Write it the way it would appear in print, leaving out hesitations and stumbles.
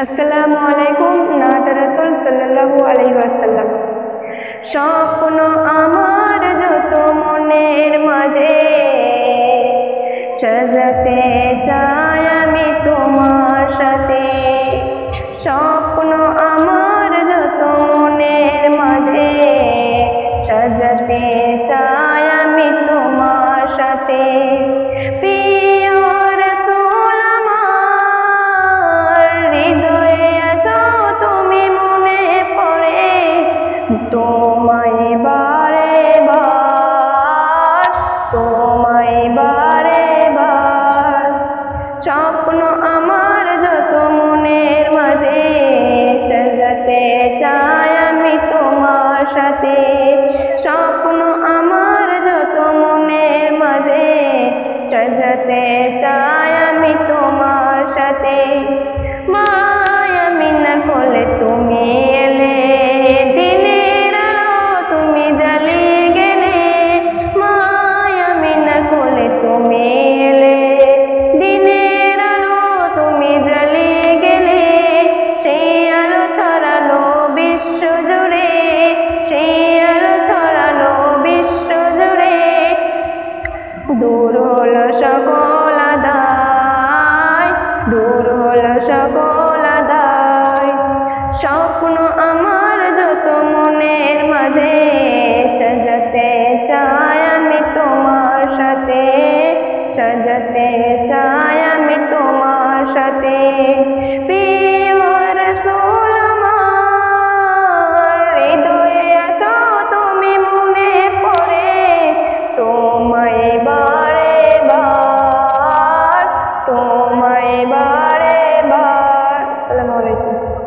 আসসালামু আলাইকুম। নাত রাসূল সাল্লাল্লাহু আলাইহি ওয়াসাল্লাম। স্বপ্ন আমার যত মনের মাঝে, সাজাতে চাই আমি তোমার সাথে। স্বপ্ন আমার যত মনের মাঝে, সাজাতে চাই আমি তোমার সাথে। প্রিয় রাসূল আমার, হৃদয়ে আছো তুমি, মনে পড়ে তোমায় বারে বার, তোমায় বারে বার। স্বপ্ন আমার যত মনের মাঝে, সাজাতে চাই আমি তোমার সাথে। স্বপ্ন আমার যত মনের মাঝে, সাজাতে চাই আমি তোমার সাথে। মায়ামিনার কোলে তুমি এলে, দিনের আলো তুমি জ্বালিয়ে গেলে। মায়ামিনার কোলে তুমি এলে, দিনের আলো তুমি জ্বালিয়ে গেলে। সেই আলো ছড়ালো বিশ্ব জুড়ে, সেই আলো ছড়ালো বিশ্ব জুড়ে। দূর হলো সকল আদায়, দূর হলো সকল আদায়। স্বপ্ন আমার যত মনের মাঝে, সাজাতে চাই আমি তোমার সাথে, সাজাতে চাই আমি তোমার সাথে।